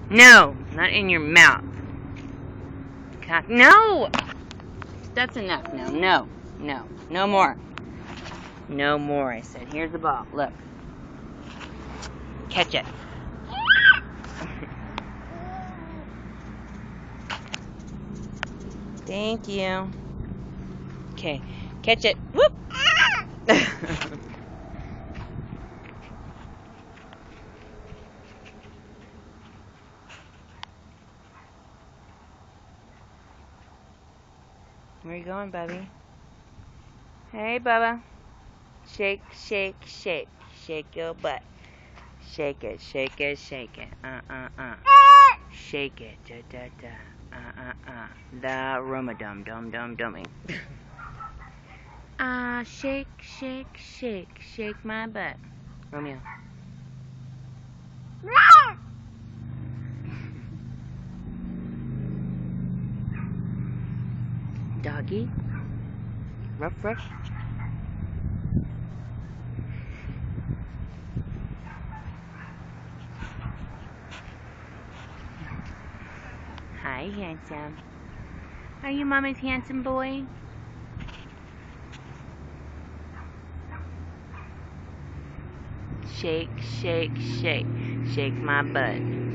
No, not in your mouth. No! That's enough now. No, no, no more. No more, I said. Here's the ball. Look. Catch it. Thank you. Okay, catch it. Whoop! Where you going, Bubby? Hey, Bubba. Shake, shake, shake. Shake your butt. Shake it, shake it, shake it. Shake it, da da da. The Roma-dum dum dum dummy. Shake, shake, shake. Shake my butt. Romeo. Doggy. Ruff, ruff. Hi, handsome. Are you Mama's handsome boy? Shake, shake, shake. Shake my butt.